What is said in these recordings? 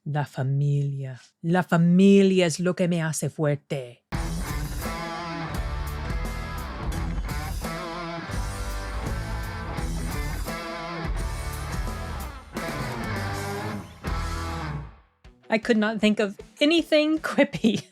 La familia. La familia es lo que me hace fuerte. I could not think of anything quippy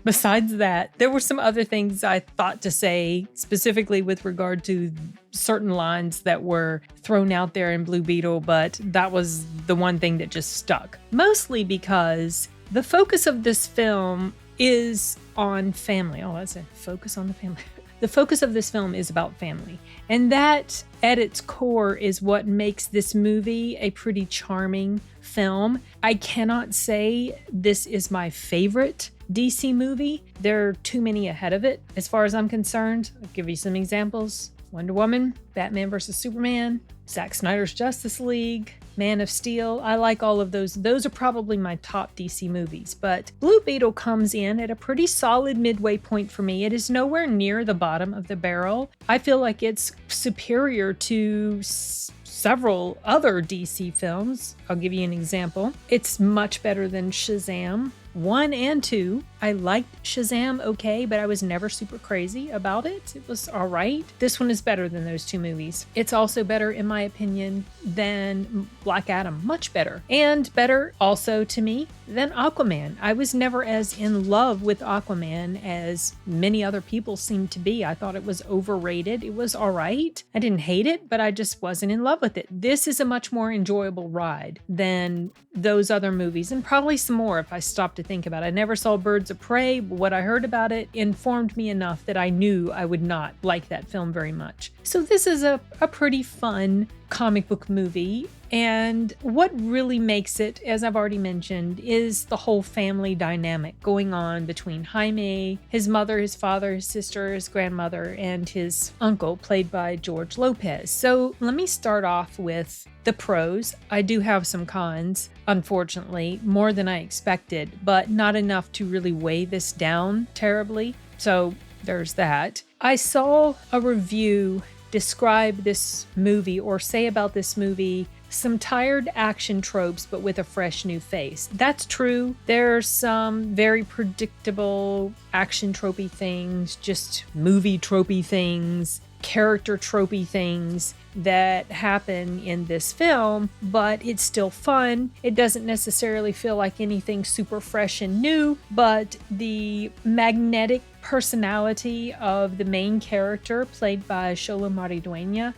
besides that. There were some other things I thought to say, specifically with regard to certain lines that were thrown out there in Blue Beetle, but that was the one thing that just stuck. Mostly because the focus of this film is on family. Oh, I said focus on the family. The focus of this film is about family. And that, at its core, is what makes this movie a pretty charming film. I cannot say this is my favorite DC movie. There are too many ahead of it, as far as I'm concerned. I'll give you some examples. Wonder Woman, Batman vs. Superman, Zack Snyder's Justice League, Man of Steel. I like all of those. Those are probably my top DC movies, but Blue Beetle comes in at a pretty solid midway point for me. It is nowhere near the bottom of the barrel. I feel like it's superior to several other DC films. I'll give you an example. It's much better than Shazam 1 and 2. I liked Shazam okay, but I was never super crazy about it. It was all right. This one is better than those two movies. It's also better, in my opinion, than Black Adam. Much better. And better also to me than Aquaman. I was never as in love with Aquaman as many other people seem to be. I thought it was overrated. It was all right. I didn't hate it, but I just wasn't in love with it. This is a much more enjoyable ride than those other movies, and probably some more if I stop to think about it. I never saw Birds of Prey, but what I heard about it informed me enough that I knew I would not like that film very much. So this is a pretty fun comic book movie. And what really makes it, as I've already mentioned, is the whole family dynamic going on between Jaime, his mother, his father, his sister, his grandmother, and his uncle, played by George Lopez. So let me start off with the pros. I do have some cons, unfortunately, more than I expected, but not enough to really weigh this down terribly. So there's that. I saw a review describe this movie, or say about this movie, some tired action tropes, but with a fresh new face. That's true. There's some very predictable action tropey things, just movie tropey things, character tropey things that happen in this film, but it's still fun. It doesn't necessarily feel like anything super fresh and new, but the magnetic personality of the main character, played by Xolo Maridueña,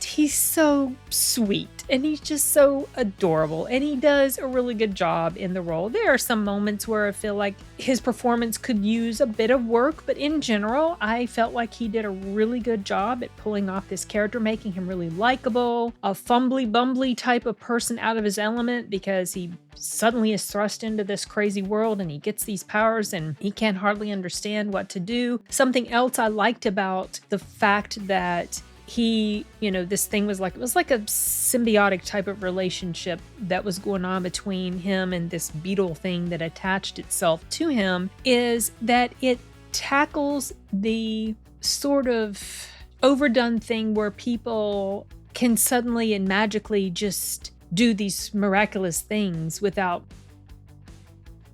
he's so sweet and he's just so adorable, and he does a really good job in the role. There are some moments where I feel like his performance could use a bit of work, but in general, I felt like he did a really good job at pulling off this character, making him really likable, a fumbly bumbly type of person out of his element, because he suddenly is thrust into this crazy world and he gets these powers and he can't hardly understand what to do. Something else I liked about the fact that this thing was like, it was like a symbiotic type of relationship that was going on between him and this beetle thing that attached itself to him, is that it tackles the sort of overdone thing where people can suddenly and magically just do these miraculous things without.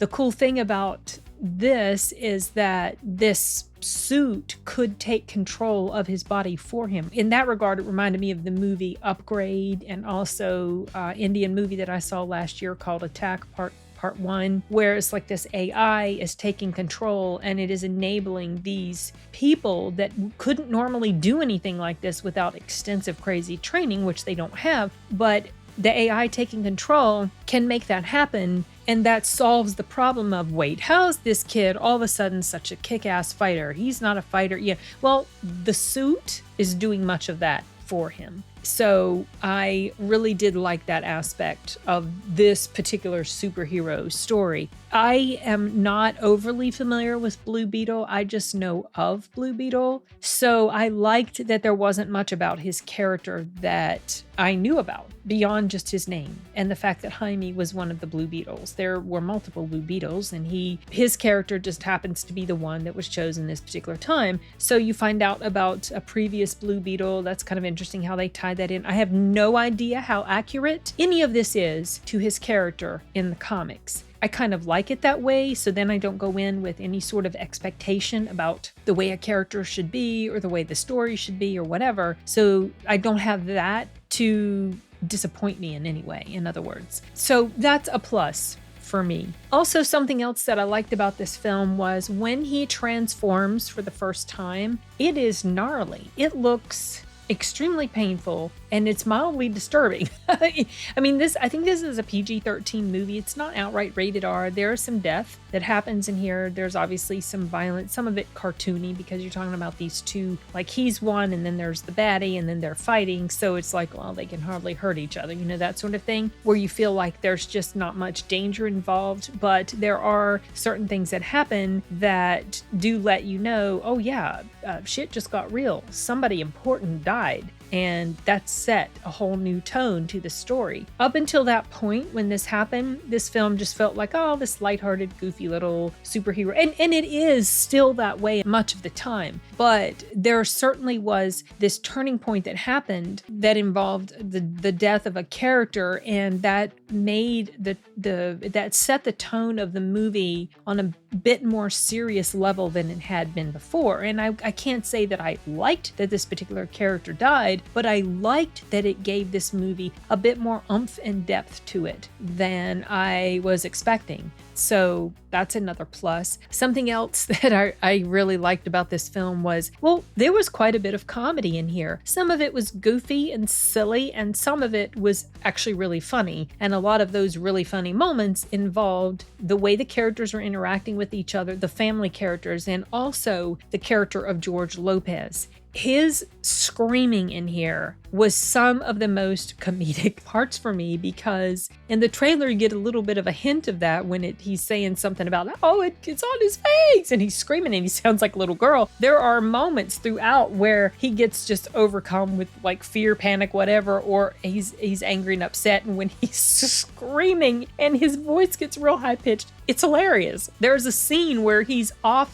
The cool thing about this is that this suit could take control of his body for him. In that regard, it reminded me of the movie Upgrade, and also Indian movie that I saw last year called Attack Part 1, where it's like this AI is taking control and it is enabling these people that couldn't normally do anything like this without extensive crazy training, which they don't have, but the AI taking control can make that happen. And that solves the problem of, wait, how's this kid all of a sudden such a kick-ass fighter? He's not a fighter. Yeah, well, the suit is doing much of that for him. So I really did like that aspect of this particular superhero story. I am not overly familiar with Blue Beetle. I just know of Blue Beetle. So I liked that there wasn't much about his character that I knew about. beyond just his name and the fact that Jaime was one of the Blue Beetles. There were multiple Blue Beetles, and his character just happens to be the one that was chosen this particular time. So you find out about a previous Blue Beetle. That's kind of interesting how they tied that in. I have no idea how accurate any of this is to his character in the comics. I kind of like it that way, so then I don't go in with any sort of expectation about the way a character should be or the way the story should be or whatever. So I don't have that to disappoint me in any way, in other words. So that's a plus for me. Also, something else that I liked about this film was when he transforms for the first time, it is gnarly. It looks extremely painful and it's mildly disturbing. I mean, I think this is a PG-13 movie. It's not outright rated R. There is some death that happens in here. There's obviously some violence, some of it cartoony because you're talking about these two, like he's one and then there's the baddie and then they're fighting. So it's like, well, they can hardly hurt each other, that sort of thing, where you feel like there's just not much danger involved. But there are certain things that happen that do let you know, oh yeah, shit just got real. Somebody important died. And that set a whole new tone to the story. Up until that point, when this happened, this film just felt like, oh, this lighthearted, goofy little superhero. And it is still that way much of the time. But there certainly was this turning point that happened that involved the death of a character, and that made that set the tone of the movie on a bit more serious level than it had been before. And I can't say that I liked that this particular character died, but I liked that it gave this movie a bit more oomph and depth to it than I was expecting. So that's another plus. Something else that I really liked about this film was, well, there was quite a bit of comedy in here. Some of it was goofy and silly, and some of it was actually really funny. And a lot of those really funny moments involved the way the characters were interacting with each other, the family characters, and also the character of George Lopez. His screaming in here was some of the most comedic parts for me, because in the trailer you get a little bit of a hint of that when he's saying something about, oh, it's on his face, and he's screaming and he sounds like a little girl. There are moments throughout where he gets just overcome with like fear, panic, whatever, or he's angry and upset, and when he's screaming and his voice gets real high pitched, it's hilarious. There's a scene where he's off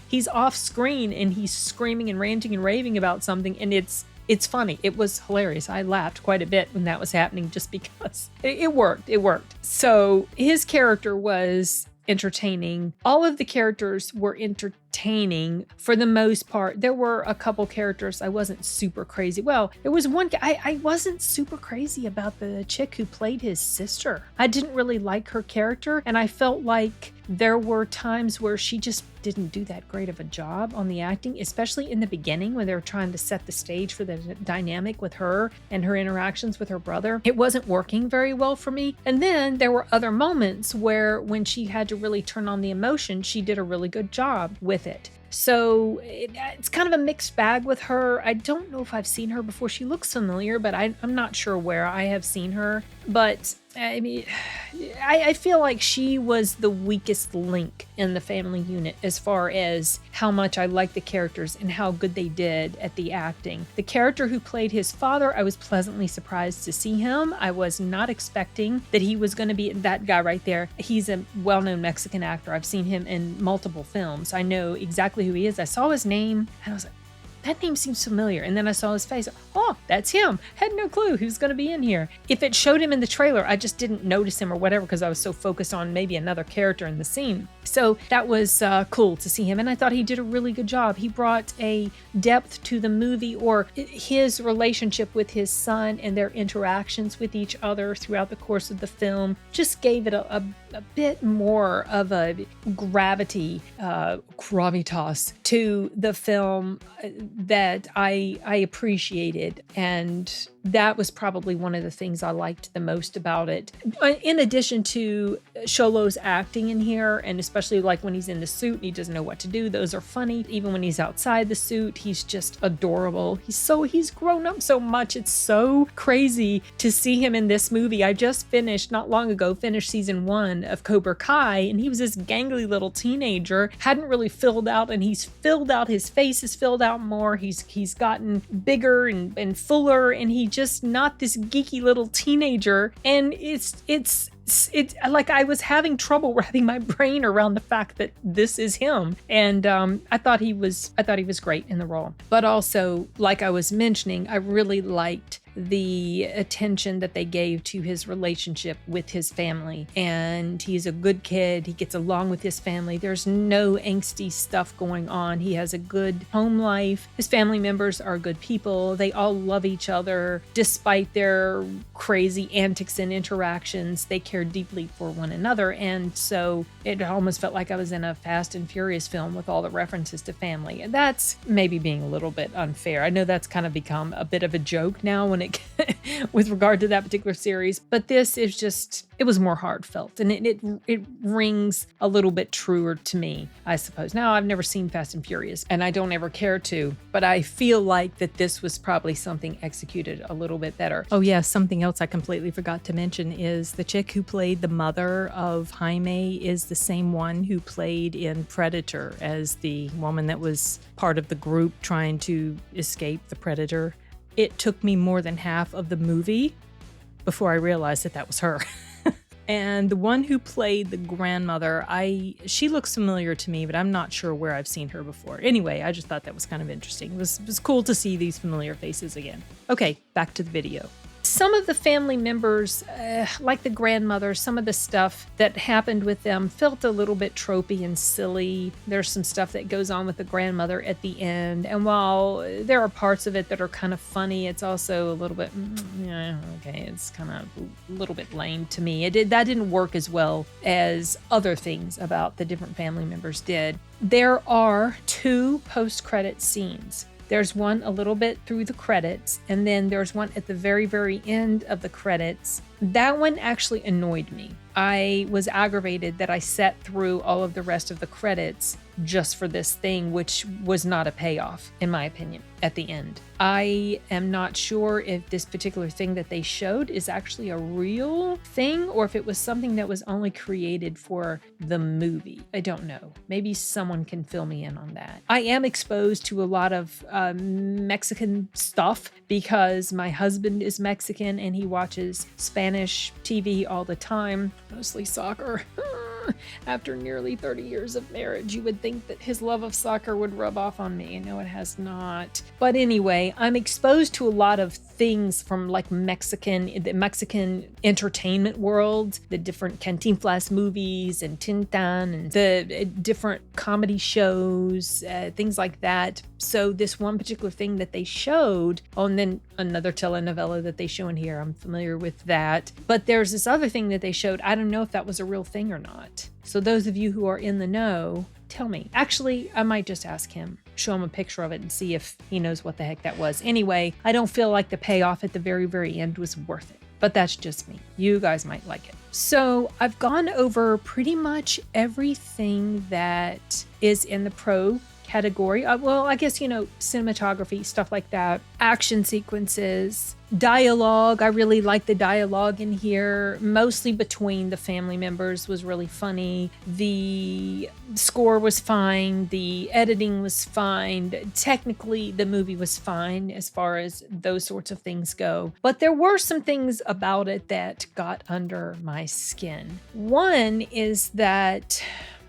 screen and he's screaming and ranting and raving about something, and it's funny. It was hilarious. I laughed quite a bit when that was happening just because it worked. It worked. So his character was entertaining. All of the characters were entertaining for the most part. There were a couple characters I wasn't super crazy. Well, there was one guy I wasn't super crazy about, the chick who played his sister. I didn't really like her character, and I felt like there were times where she just didn't do that great of a job on the acting, especially in the beginning when they were trying to set the stage for the dynamic with her and her interactions with her brother. It wasn't working very well for me. And then there were other moments where when she had to really turn on the emotion, she did a really good job with it. So it's kind of a mixed bag with her. I don't know if I've seen her before. She looks familiar, but I'm not sure where I have seen her. But I mean, I feel like she was the weakest link in the family unit as far as how much I like the characters and how good they did at the acting. The character who played his father, I was pleasantly surprised to see him. I was not expecting that he was going to be that guy right there. He's a well-known Mexican actor. I've seen him in multiple films. I know exactly who he is. I saw his name and I was like, that name seems familiar. And then I saw his face. Oh, that's him. Had no clue who's going to be in here. If it showed him in the trailer, I just didn't notice him or whatever because I was so focused on maybe another character in the scene. So that was cool to see him. And I thought he did a really good job. He brought a depth to the movie, or his relationship with his son and their interactions with each other throughout the course of the film. Just gave it a bit more of a gravitas to the film that I appreciated, and that was probably one of the things I liked the most about it. In addition to Xolo's acting in here, and especially like when he's in the suit and he doesn't know what to do, those are funny. Even when he's outside the suit, he's just adorable. He's grown up so much. It's so crazy to see him in this movie. I just not long ago, finished season 1 of Cobra Kai, and he was this gangly little teenager, hadn't really filled out, and he's filled out, his face is filled out more. He's gotten bigger and fuller, and he just not this geeky little teenager. And it's like I was having trouble wrapping my brain around the fact that this is him. And I thought he was great in the role. But also, like I was mentioning, I really liked the attention that they gave to his relationship with his family. And he's a good kid. He gets along with his family. There's no angsty stuff going on. He has a good home life. His family members are good people. They all love each other. Despite their crazy antics and interactions, they care deeply for one another. And so it almost felt like I was in a Fast and Furious film with all the references to family. And that's maybe being a little bit unfair. I know that's kind of become a bit of a joke now when with regard to that particular series, but this is just, it was more heartfelt, and it rings a little bit truer to me, I suppose. Now, I've never seen Fast and Furious, and I don't ever care to, but I feel like that this was probably something executed a little bit better. Oh yeah, something else I completely forgot to mention is the chick who played the mother of Jaime is the same one who played in Predator as the woman that was part of the group trying to escape the Predator. It took me more than half of the movie before I realized that was her. And the one who played the grandmother, she looks familiar to me, but I'm not sure where I've seen her before. Anyway, I just thought that was kind of interesting. It was cool to see these familiar faces again. Okay, back to the video. Some of the family members, like the grandmother, some of the stuff that happened with them felt a little bit tropey and silly. There's some stuff that goes on with the grandmother at the end. And while there are parts of it that are kind of funny, it's also a little bit, it's kind of a little bit lame to me. That didn't work as well as other things about the different family members did. There are 2 post-credit scenes. There's one a little bit through the credits, and then there's one at the very, very end of the credits. That one actually annoyed me. I was aggravated that I sat through all of the rest of the credits just for this thing, which was not a payoff, in my opinion, at the end. I am not sure if this particular thing that they showed is actually a real thing or if it was something that was only created for the movie. I don't know. Maybe someone can fill me in on that. I am exposed to a lot of Mexican stuff because my husband is Mexican and he watches Spanish TV all the time, mostly soccer. After nearly 30 years of marriage, you would think that his love of soccer would rub off on me. No, it has not. But anyway, I'm exposed to a lot of things from like the Mexican entertainment world, the different Cantinflas movies and Tintin and the different comedy shows, things like that. So this one particular thing that they showed, and then another telenovela that they show in here, I'm familiar with that. But there's this other thing that they showed. I don't know if that was a real thing or not. So those of you who are in the know, tell me. Actually, I might just ask him, show him a picture of it and see if he knows what the heck that was. Anyway, I don't feel like the payoff at the very, very end was worth it. But that's just me. You guys might like it. So I've gone over pretty much everything that is in the pro category. I guess, cinematography, stuff like that, action sequences, dialogue. I really like the dialogue in here, mostly between the family members was really funny. The score was fine. The editing was fine. Technically, the movie was fine as far as those sorts of things go. But there were some things about it that got under my skin. One is that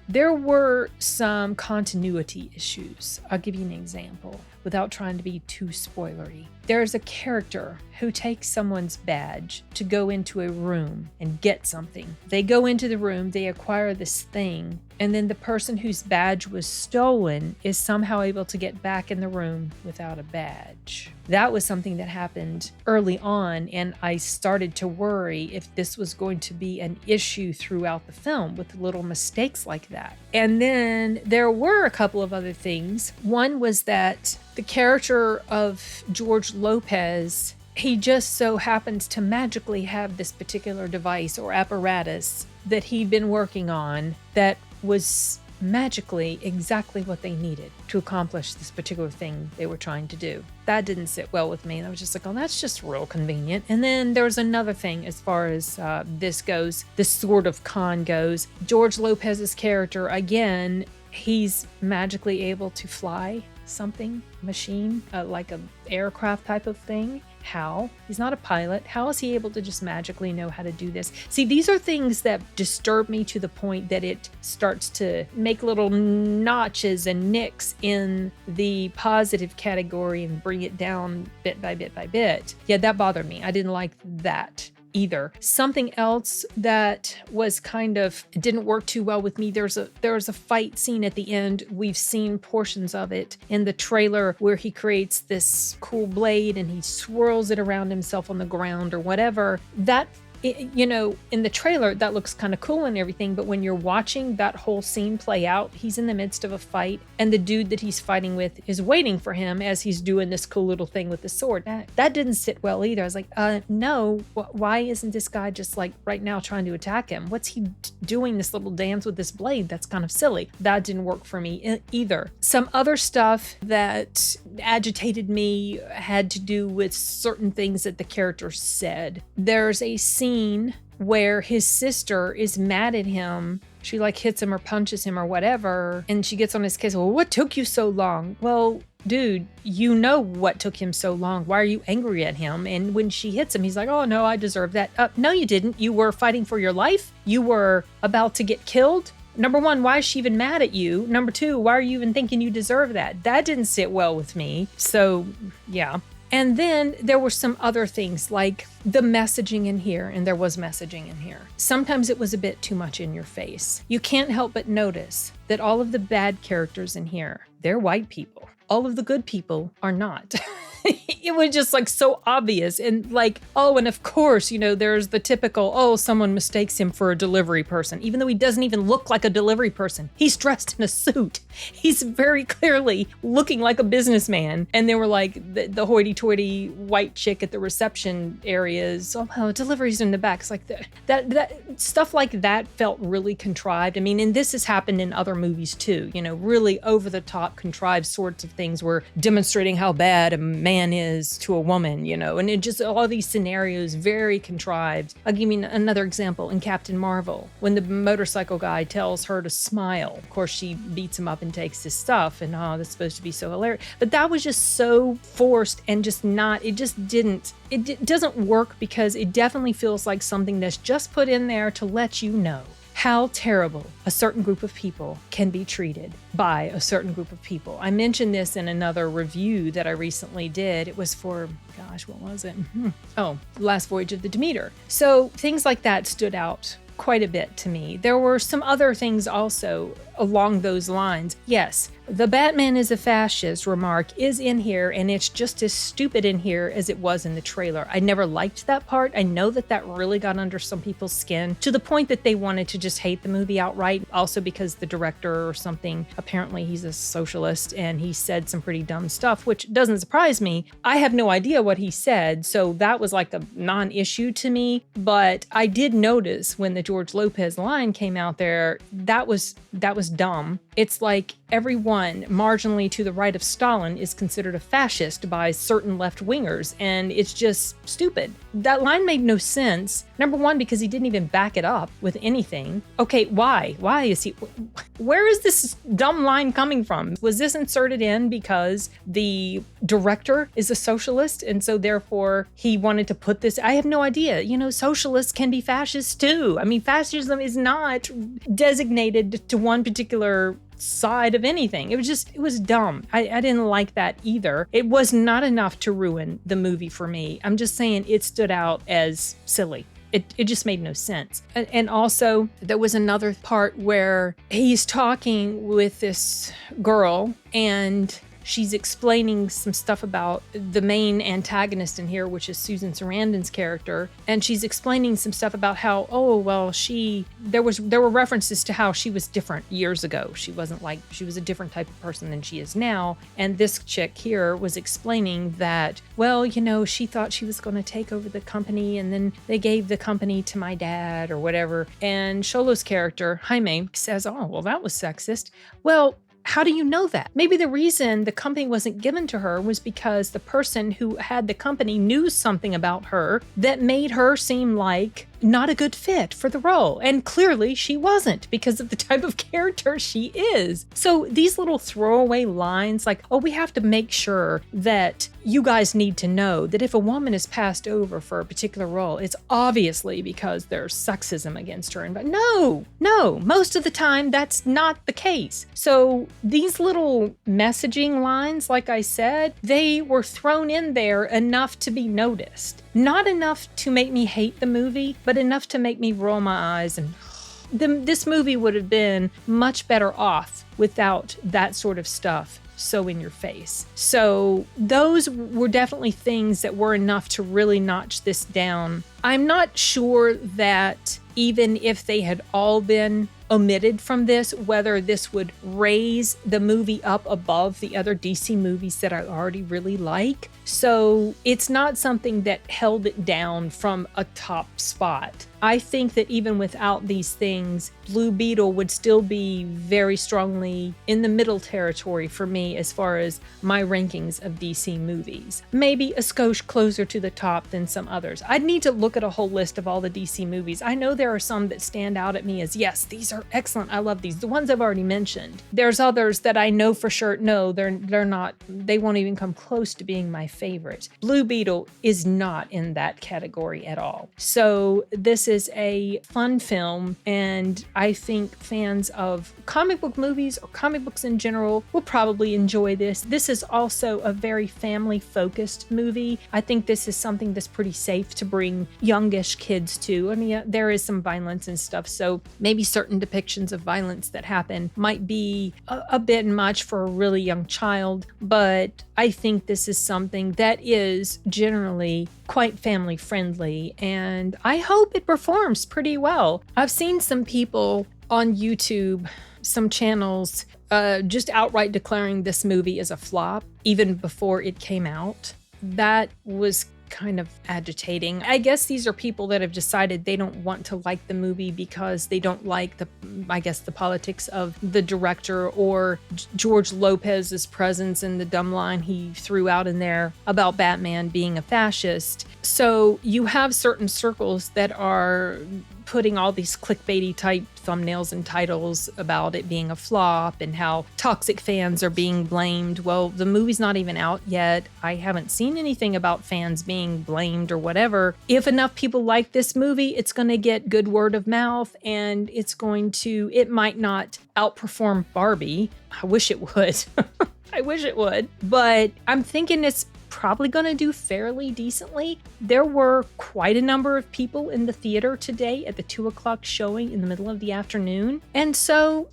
there were some continuity issues. I'll give you an example without trying to be too spoilery. There's a character who takes someone's badge to go into a room and get something. They go into the room, they acquire this thing, and then the person whose badge was stolen is somehow able to get back in the room without a badge. That was something that happened early on, and I started to worry if this was going to be an issue throughout the film with little mistakes like that. And then there were a couple of other things. One was that the character of George Lopez, he just so happens to magically have this particular device or apparatus that he'd been working on that was magically exactly what they needed to accomplish this particular thing they were trying to do. That didn't sit well with me. I was just like, oh, that's just real convenient. And then there's another thing as far as this sort of con goes. George Lopez's character, again, he's magically able to fly something, machine, like an aircraft type of thing. How? He's not a pilot. How is he able to just magically know how to do this? See, these are things that disturb me to the point that it starts to make little notches and nicks in the positive category and bring it down bit by bit by bit. Yeah, that bothered me. I didn't like that either. Something else that was didn't work too well with me. There's a fight scene at the end. We've seen portions of it in the trailer where he creates this cool blade and he swirls it around himself on the ground or whatever. That, in the trailer, that looks kind of cool and everything, but when you're watching that whole scene play out, he's in the midst of a fight, and the dude that he's fighting with is waiting for him as he's doing this cool little thing with the sword. That didn't sit well either. I was like, no, why isn't this guy just like right now trying to attack him? What's he doing this little dance with this blade? That's kind of silly. That didn't work for me either. Some other stuff that agitated me had to do with certain things that the character said. There's a scene where his sister is mad at him. She hits him or punches him or whatever, and she gets on his case. Well, what took you so long? Well, dude, you know what took him so long. Why are you angry at him? And when she hits him, he's like, oh no, I deserve that. No, you didn't. You were fighting for your life. You were about to get killed. Number one, why is she even mad at you? Number two, why are you even thinking you deserve that? That didn't sit well with me. So yeah. And then there were some other things like the messaging in here, and there was messaging in here. Sometimes it was a bit too much in your face. You can't help but notice that all of the bad characters in here, they're white people. All of the good people are not. It was just so obvious. And and of course, there's the typical, someone mistakes him for a delivery person, even though he doesn't even look like a delivery person. He's dressed in a suit. He's very clearly looking like a businessman. And they were the hoity-toity white chick at the reception areas. Oh, delivery's in the back. It's that stuff like that felt really contrived. I mean, and this has happened in other movies too, really over-the-top contrived sorts of things were demonstrating how bad a man is to a woman, and it just all these scenarios very contrived. I'll give you another example in Captain Marvel when the motorcycle guy tells her to smile. Of course, she beats him up and takes his stuff, and that's supposed to be so hilarious. But that was just so forced and it doesn't work because it definitely feels like something that's just put in there to let you know how terrible a certain group of people can be treated by a certain group of people. I mentioned this in another review that I recently did. It was for, what was it? Last Voyage of the Demeter. So things like that stood out quite a bit to me. There were some other things also along those lines. Yes, the Batman is a fascist remark is in here, and it's just as stupid in here as it was in the trailer. I never liked that part. I know that really got under some people's skin to the point that they wanted to just hate the movie outright. Also because the director or something, apparently he's a socialist and he said some pretty dumb stuff, which doesn't surprise me. I have no idea what he said, so that was a non-issue to me. But I did notice when the George Lopez line came out there, that was dumb. It's like everyone marginally to the right of Stalin is considered a fascist by certain left-wingers, and it's just stupid. That line made no sense. Number one, because he didn't even back it up with anything. Okay, why? Why is he... Where is this dumb line coming from? Was this inserted in because the director is a socialist, and so therefore he wanted to put this... I have no idea. Socialists can be fascists too. I mean, fascism is not designated to one particular side of anything. It was dumb. I didn't like that either. It was not enough to ruin the movie for me. I'm just saying it stood out as silly. It just made no sense. And also, there was another part where he's talking with this girl and she's explaining some stuff about the main antagonist in here, which is Susan Sarandon's character. And she's explaining some stuff about how, there were references to how she was different years ago. She was a different type of person than she is now. And this chick here was explaining that, she thought she was going to take over the company, and then they gave the company to my dad or whatever. And Xolo's character, Jaime, says, that was sexist. Well, how do you know that? Maybe the reason the company wasn't given to her was because the person who had the company knew something about her that made her seem like not a good fit for the role. And clearly she wasn't because of the type of character she is. So these little throwaway lines like, oh, we have to make sure that you guys need to know that if a woman is passed over for a particular role, it's obviously because there's sexism against her. But no, most of the time that's not the case. So these little messaging lines, like I said, they were thrown in there enough to be noticed. Not enough to make me hate the movie, but enough to make me roll my eyes and this movie would have been much better off without that sort of stuff so in your face. So those were definitely things that were enough to really notch this down. I'm not sure that even if they had all been omitted from this, whether this would raise the movie up above the other DC movies that I already really like. So it's not something that held it down from a top spot. I think that even without these things, Blue Beetle would still be very strongly in the middle territory for me as far as my rankings of DC movies. Maybe a skosh closer to the top than some others. I'd need to look at a whole list of all the DC movies. I know there are some that stand out at me as, yes, these are excellent. I love these. The ones I've already mentioned. There's others that I know for sure, no, they're not, they won't even come close to being my favorite. Blue Beetle is not in that category at all. So this is a fun film, and I think fans of comic book movies or comic books in general will probably enjoy this. This is also a very family-focused movie. I think this is something that's pretty safe to bring youngish kids to. I mean, there is some violence and stuff, so maybe certain depictions of violence that happen might be a bit much for a really young child, but I think this is something that is generally quite family friendly, and I hope it performs pretty well. I've seen some people on YouTube, some channels, just outright declaring this movie is a flop even before it came out. That was kind of agitating. I guess these are people that have decided they don't want to like the movie because they don't like the politics of the director or George Lopez's presence and the dumb line he threw out in there about Batman being a fascist. So you have certain circles that are putting all these clickbaity type thumbnails and titles about it being a flop and how toxic fans are being blamed. Well, the movie's not even out yet. I haven't seen anything about fans being blamed or whatever. If enough people like this movie, it's going to get good word of mouth, and it might not outperform Barbie. I wish it would. I wish it would. But I'm thinking it's probably going to do fairly decently. There were quite a number of people in the theater today at the 2:00 showing in the middle of the afternoon. And so,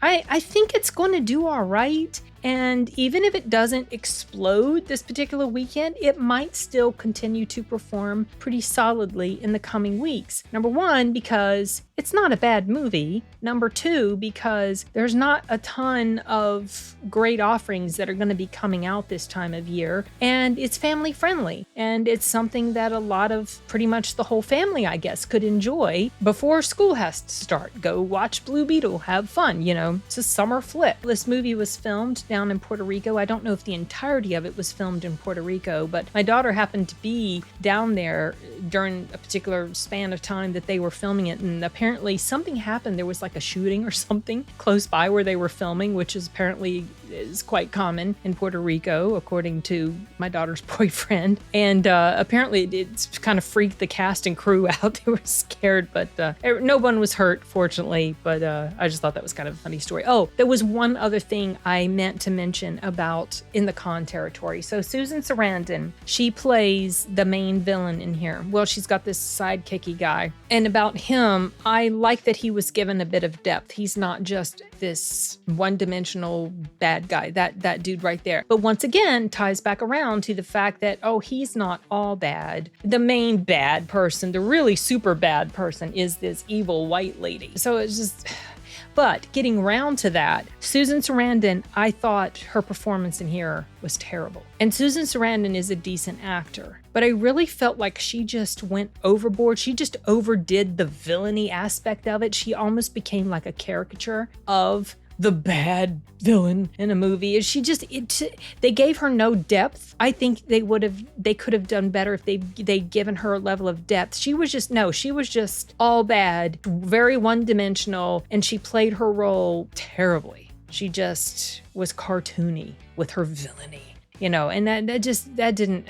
I think it's going to do all right. And even if it doesn't explode this particular weekend, it might still continue to perform pretty solidly in the coming weeks. Number one, because it's not a bad movie. Number two, because there's not a ton of great offerings that are going to be coming out this time of year. And it's family friendly. And it's something that a lot of pretty much the whole family, I guess, could enjoy before school has to start. Go watch Blue Beetle, have fun, It's a summer flick. This movie was filmed down in Puerto Rico. I don't know if the entirety of it was filmed in Puerto Rico, but my daughter happened to be down there during a particular span of time that they were filming it, and apparently something happened. There was like a shooting or something close by where they were filming, which is apparently is quite common in Puerto Rico, according to my daughter's boyfriend. And apparently it kind of freaked the cast and crew out. They were scared, but no one was hurt, fortunately. But I just thought that was kind of a funny story. Oh, there was one other thing I meant to mention about in the con territory. So Susan Sarandon, she plays the main villain in here. Well, she's got this sidekicky guy. And about him, I like that he was given a bit of depth. He's not just this one-dimensional bad guy, that dude right there. But once again, ties back around to the fact that, he's not all bad. The main bad person, the really super bad person, is this evil white lady. So it's just... But getting around to that, Susan Sarandon, I thought her performance in here was terrible. And Susan Sarandon is a decent actor, but I really felt like she just went overboard. She just overdid the villainy aspect of it. She almost became like a caricature of the bad villain in a movie. They gave her no depth. I think they could have done better if they'd given her a level of depth. She was just all bad, very one-dimensional, and she played her role terribly. She just was cartoony with her villainy, and that didn't,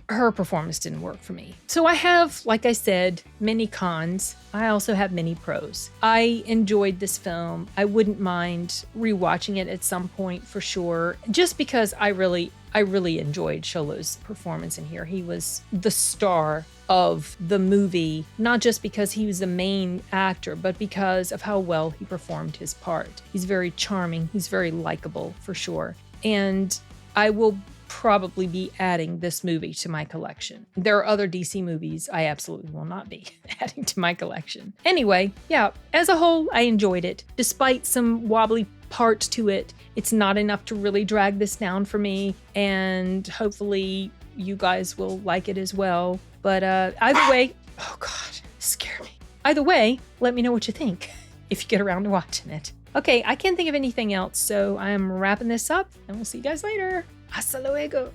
her performance didn't work for me. So I have, like I said, many cons. I also have many pros. I enjoyed this film. I wouldn't mind rewatching it at some point for sure, just because I really enjoyed Xolo's performance in here. He was the star of the movie, not just because he was the main actor, but because of how well he performed his part. He's very charming. He's very likable for sure. And I will probably be adding this movie to my collection. There are other DC movies I absolutely will not be adding to my collection. Anyway, yeah, as a whole, I enjoyed it. Despite some wobbly parts to it, it's not enough to really drag this down for me, and hopefully you guys will like it as well. But either way, oh God, scared me. Either way, let me know what you think if you get around to watching it. Okay, I can't think of anything else, so I am wrapping this up, and we'll see you guys later. Hasta luego.